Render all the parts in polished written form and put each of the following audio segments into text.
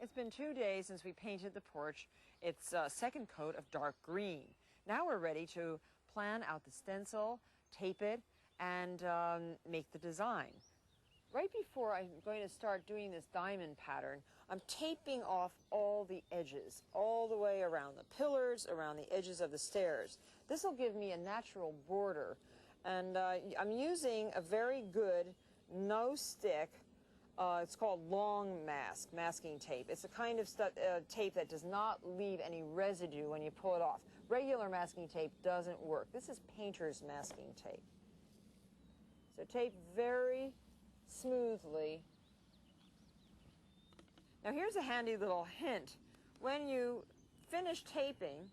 It's been 2 days since we painted the porch. It's a second coat of dark green. Now we're ready to plan out the stencil, tape it, and make the design. Right before I'm going to start doing this diamond pattern, I'm taping off all the edges, all the way around the pillars, around the edges of the stairs. This will give me a natural border. And I'm using a very good no-stick, it's called long masking tape. It's a kind of tape that does not leave any residue when you pull it off. Regular masking tape doesn't work. This is painter's masking tape. So tape very smoothly. Now here's a handy little hint. When you finish taping,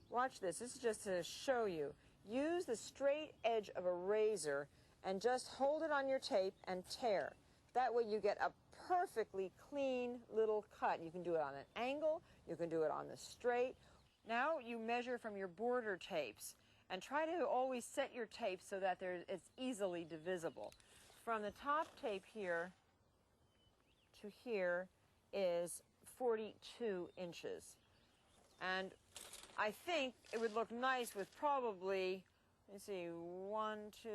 watch this. This is just to show you. Use the straight edge of a razor and just hold it on your tape and tear. That way you get a perfectly clean little cut. You can do it on an angle, you can do it on the straight. Now you measure from your border tapes and try to always set your tape so that it's easily divisible. From the top tape here to here is 42 inches. And I think it would look nice with probably, let's see, 1, 2,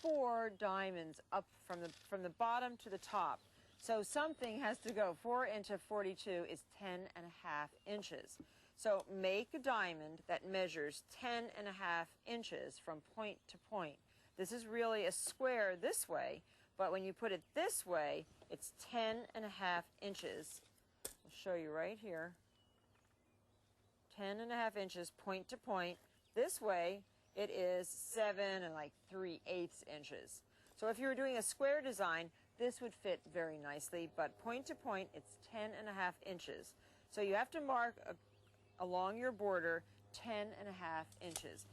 4 diamonds up from the bottom to the top. So something has to go. 4 into 42 is 10.5 inches. So make a diamond that measures 10.5 inches from point to point. This is really a square this way, but when you put it this way, it's 10.5 inches. I'll show you right here. 10.5 inches point to point. This way, it is 7 3/8 inches. So if you were doing a square design, this would fit very nicely, but point to point, it's 10.5 inches. So you have to mark along your border 10.5 inches.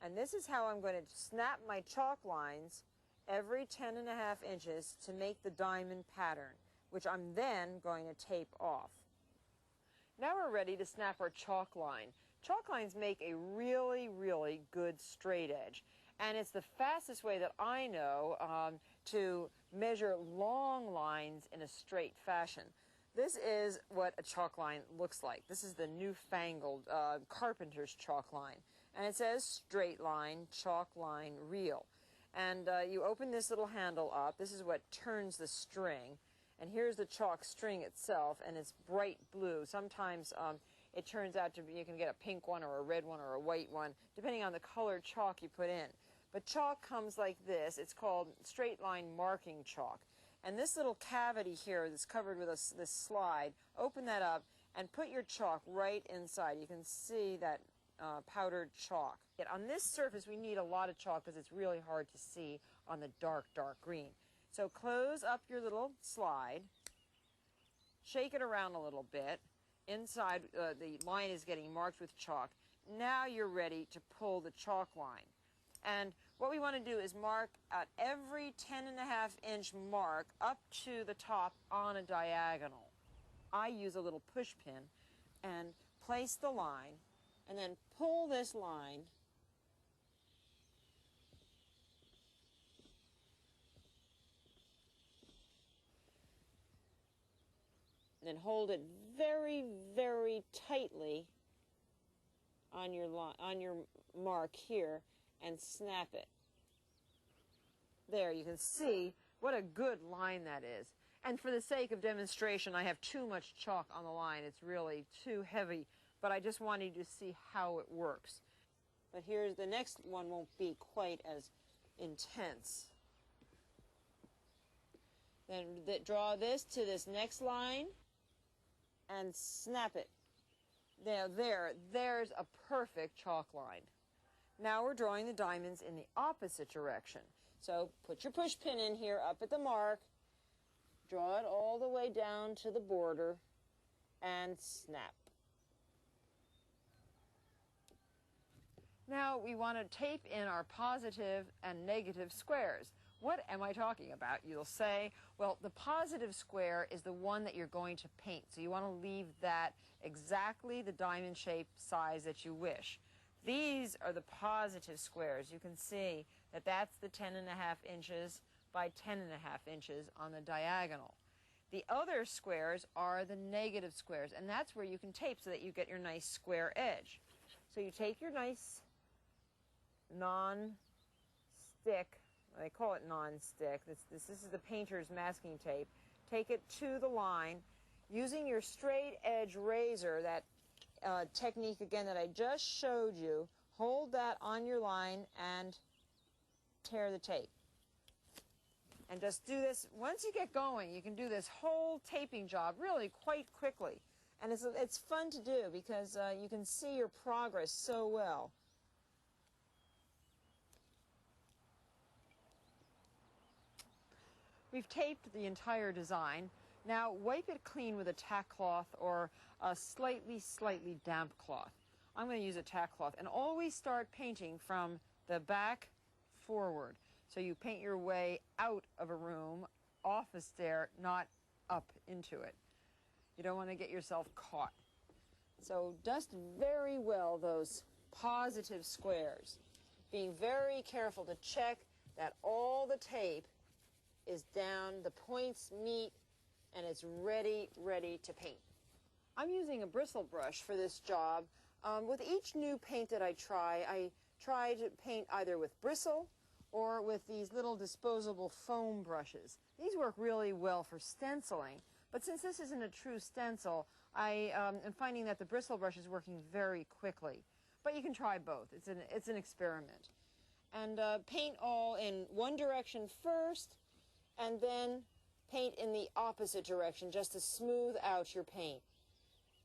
And this is how I'm going to snap my chalk lines every 10.5 inches to make the diamond pattern, which I'm then going to tape off. Now we're ready to snap our chalk line. Chalk lines make a really, really good straight edge. And it's the fastest way that I know to measure long lines in a straight fashion. This is what a chalk line looks like. This is the newfangled carpenter's chalk line. And it says straight line, chalk line, reel. And you open this little handle up. This is what turns the string. And here's the chalk string itself, and it's bright blue. Sometimes it turns out to be, you can get a pink one or a red one or a white one, depending on the colored chalk you put in. But chalk comes like this. It's called straight line marking chalk. And this little cavity here that's covered with this slide, open that up and put your chalk right inside. You can see that powdered chalk. On this surface, we need a lot of chalk because it's really hard to see on the dark, dark green. So close up your little slide, shake it around a little bit. Inside, the line is getting marked with chalk. Now you're ready to pull the chalk line. And what we want to do is mark at every 10.5 inch mark up to the top on a diagonal. I use a little push pin and place the line and then pull this line then hold it very, very tightly on your mark here and snap it. There, you can see what a good line that is. And for the sake of demonstration, I have too much chalk on the line. It's really too heavy, but I just wanted you to see how it works. But here's the next one, won't be quite as intense. Then draw this to this next line and snap it. There's a perfect chalk line. Now we're drawing the diamonds in the opposite direction. So put your push pin in here up at the mark, draw it all the way down to the border, and snap. Now we want to tape in our positive and negative squares. What am I talking about? You'll say, well, the positive square is the one that you're going to paint. So you want to leave that exactly the diamond shape size that you wish. These are the positive squares. You can see that that's the 10.5 inches by 10.5 inches on the diagonal. The other squares are the negative squares, and that's where you can tape so that you get your nice square edge. So you take your nice non-stick, they call it non-stick, this is the painter's masking tape. Take it to the line using your straight edge razor, that technique again that I just showed you. Hold that on your line and tear the tape. And just do this, once you get going, you can do this whole taping job really quite quickly. And it's fun to do because you can see your progress so well. We've taped the entire design. Now wipe it clean with a tack cloth or a slightly damp cloth. I'm going to use a tack cloth, and always start painting from the back forward. So you paint your way out of a room, off a stair, not up into it. You don't want to get yourself caught. So dust very well those positive squares, being very careful to check that all the tape is down, the points meet, and it's ready to paint. I'm using a bristle brush for this job. With each new paint that I try to paint either with bristle or with these little disposable foam brushes. These work really well for stenciling, but since this isn't a true stencil, I am finding that the bristle brush is working very quickly. But you can try both. It's an experiment. And paint all in one direction first, and then paint in the opposite direction just to smooth out your paint.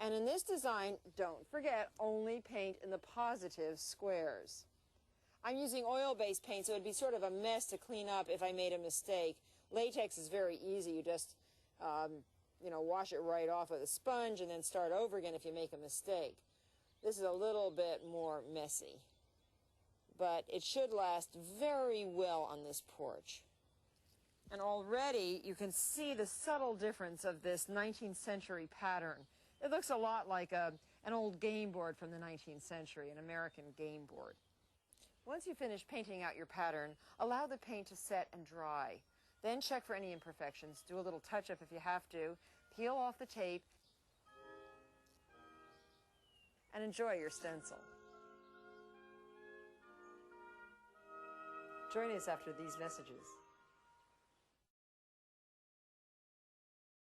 And in this design, don't forget, only paint in the positive squares. I'm using oil-based paint, so it would be sort of a mess to clean up if I made a mistake. Latex is very easy. You just, wash it right off with a sponge and then start over again if you make a mistake. This is a little bit more messy, but it should last very well on this porch. And already you can see the subtle difference of this 19th century pattern. It looks a lot like an old game board from the 19th century, an American game board. Once you finish painting out your pattern, allow the paint to set and dry. Then check for any imperfections. Do a little touch-up if you have to. Peel off the tape and enjoy your stencil. Join us after these messages.